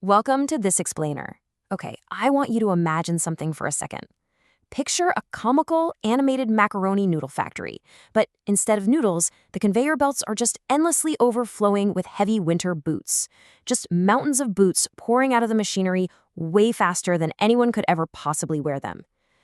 Welcome to This Explainer. Okay, I want you to imagine something for a second. Picture a comical, animated macaroni noodle factory, but instead of noodles, the conveyor belts are just endlessly overflowing with heavy winter boots. Just mountains of boots pouring out of the machinery way faster than anyone could ever possibly wear them.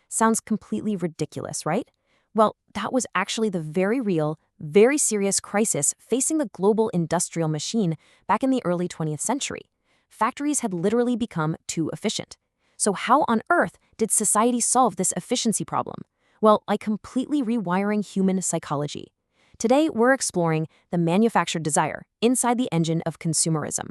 Sounds completely ridiculous, right? Well, that was actually the very real, very serious crisis facing the global industrial machine back in the early 20th century. Factories had literally become too efficient. So how on earth did society solve this efficiency problem? Well, by completely rewiring human psychology. Today, we're exploring the manufactured desire inside the engine of consumerism.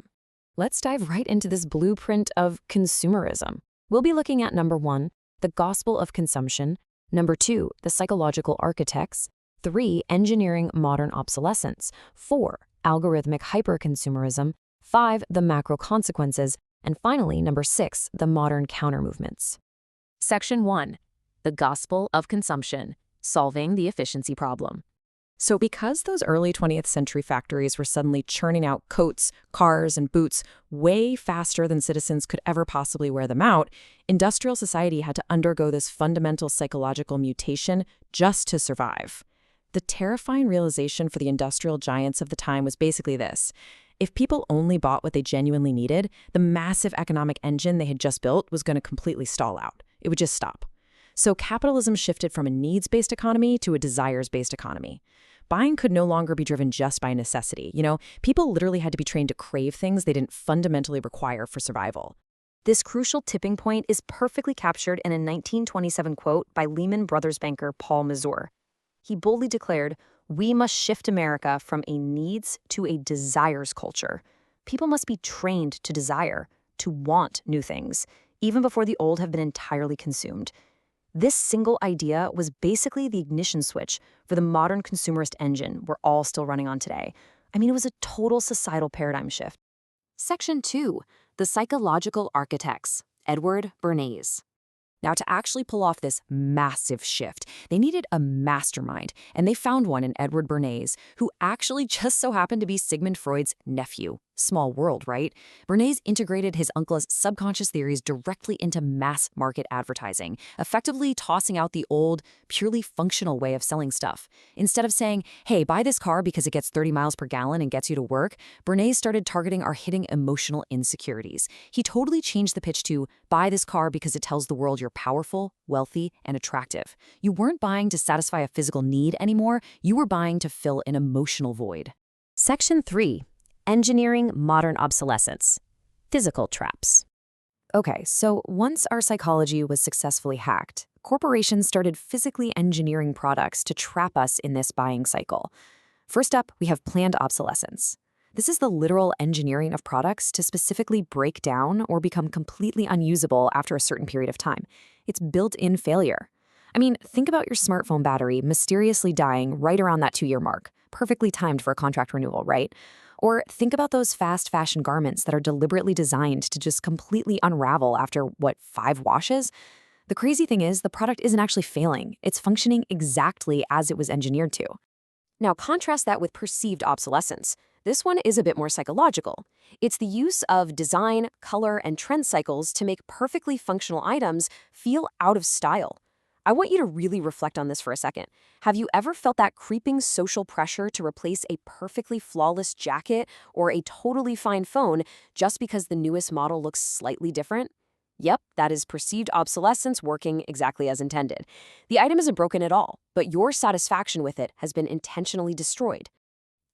Let's dive right into this blueprint of consumerism. We'll be looking at number 1, the gospel of consumption, number 2, the psychological architects, 3, engineering modern obsolescence, 4, algorithmic hyperconsumerism, 5, the macro consequences, and finally, number 6, the modern counter-movements. Section 1, the gospel of consumption, solving the efficiency problem. So because those early 20th century factories were suddenly churning out coats, cars, and boots way faster than citizens could ever possibly wear them out, industrial society had to undergo this fundamental psychological mutation just to survive. The terrifying realization for the industrial giants of the time was basically this. If people only bought what they genuinely needed, the massive economic engine they had just built was going to completely stall out. It would just stop. So capitalism shifted from a needs-based economy to a desires-based economy. Buying could no longer be driven just by necessity. People literally had to be trained to crave things they didn't fundamentally require for survival. This crucial tipping point is perfectly captured in a 1927 quote by Lehman Brothers banker Paul Mazur. He boldly declared, "We must shift America from a needs to a desires culture. People must be trained to desire, to want new things, even before the old have been entirely consumed." This single idea was basically the ignition switch for the modern consumerist engine we're all still running on today. It was a total societal paradigm shift. Section 2, the psychological architects, Edward Bernays. Now, to actually pull off this massive shift, they needed a mastermind, and they found one in Edward Bernays, who actually just so happened to be Sigmund Freud's nephew. Small world, right? Bernays integrated his uncle's subconscious theories directly into mass market advertising, effectively tossing out the old, purely functional way of selling stuff. Instead of saying, hey, buy this car because it gets 30 miles per gallon and gets you to work, Bernays started targeting our hidden emotional insecurities. He totally changed the pitch to, buy this car because it tells the world you're powerful, wealthy, and attractive. You weren't buying to satisfy a physical need anymore, you were buying to fill an emotional void. Section 3. Engineering modern obsolescence, physical traps. Okay, so once our psychology was successfully hacked, corporations started physically engineering products to trap us in this buying cycle. First up, we have planned obsolescence. This is the literal engineering of products to specifically break down or become completely unusable after a certain period of time. It's built-in failure. Think about your smartphone battery mysteriously dying right around that 2-year mark. Perfectly timed for a contract renewal, right? Or think about those fast fashion garments that are deliberately designed to just completely unravel after, 5 washes? The crazy thing is, the product isn't actually failing. It's functioning exactly as it was engineered to. Now, contrast that with perceived obsolescence. This one is a bit more psychological. It's the use of design, color, and trend cycles to make perfectly functional items feel out of style. I want you to really reflect on this for a second. Have you ever felt that creeping social pressure to replace a perfectly flawless jacket or a totally fine phone just because the newest model looks slightly different? Yep, that is perceived obsolescence working exactly as intended. The item isn't broken at all, but your satisfaction with it has been intentionally destroyed.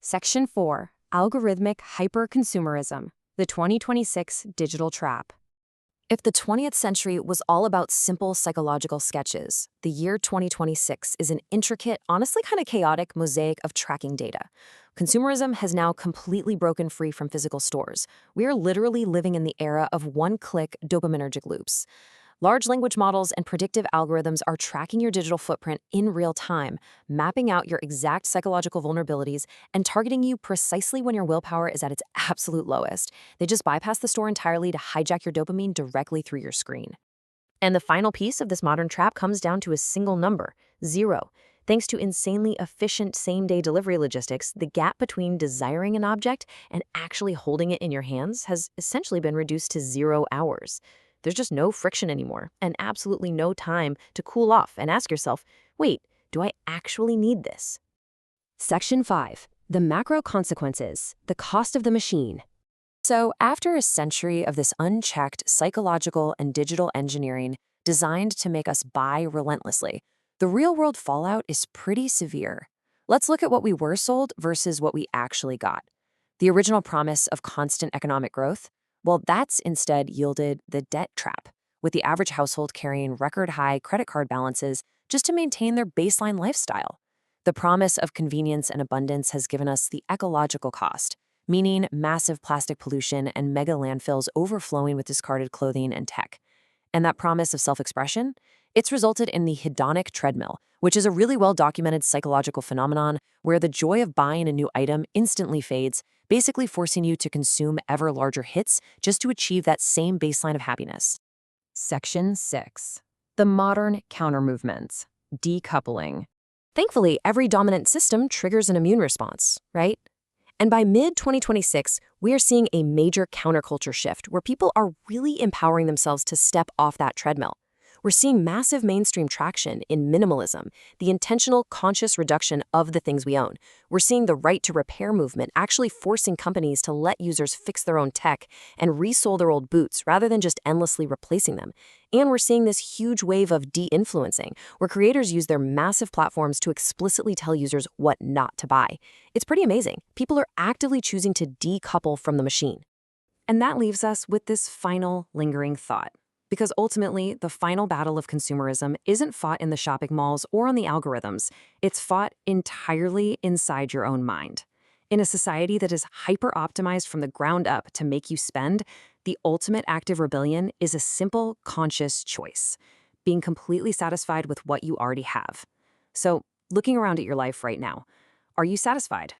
Section 4, algorithmic hyperconsumerism, the 2026 digital trap. If the 20th century was all about simple psychological sketches, the year 2026 is an intricate, honestly kind of chaotic mosaic of tracking data. Consumerism has now completely broken free from physical stores. We are literally living in the era of one-click dopaminergic loops. Large language models and predictive algorithms are tracking your digital footprint in real time, mapping out your exact psychological vulnerabilities and targeting you precisely when your willpower is at its absolute lowest. They just bypass the store entirely to hijack your dopamine directly through your screen. And the final piece of this modern trap comes down to a single number, 0. Thanks to insanely efficient same-day delivery logistics, the gap between desiring an object and actually holding it in your hands has essentially been reduced to 0 hours. There's just no friction anymore, and absolutely no time to cool off and ask yourself, wait, do I actually need this? Section 5. The macro consequences, the cost of the machine. So, after a century of this unchecked psychological and digital engineering designed to make us buy relentlessly, the real-world fallout is pretty severe. Let's look at what we were sold versus what we actually got. The original promise of constant economic growth, well, that's instead yielded the debt trap, with the average household carrying record-high credit card balances just to maintain their baseline lifestyle. The promise of convenience and abundance has given us the ecological cost, meaning massive plastic pollution and mega landfills overflowing with discarded clothing and tech. And that promise of self-expression? It's resulted in the hedonic treadmill, which is a really well-documented psychological phenomenon where the joy of buying a new item instantly fades, basically forcing you to consume ever larger hits just to achieve that same baseline of happiness. Section 6. The modern countermovements. Decoupling. Thankfully, every dominant system triggers an immune response, right? And by mid-2026, we are seeing a major counterculture shift where people are really empowering themselves to step off that treadmill. We're seeing massive mainstream traction in minimalism, the intentional, conscious reduction of the things we own. We're seeing the right to repair movement actually forcing companies to let users fix their own tech and resole their old boots rather than just endlessly replacing them. And we're seeing this huge wave of de-influencing, where creators use their massive platforms to explicitly tell users what not to buy. It's pretty amazing. People are actively choosing to decouple from the machine. And that leaves us with this final lingering thought. Because ultimately, the final battle of consumerism isn't fought in the shopping malls or on the algorithms. It's fought entirely inside your own mind. In a society that is hyper-optimized from the ground up to make you spend, the ultimate act of rebellion is a simple, conscious choice: being completely satisfied with what you already have. So, looking around at your life right now, are you satisfied?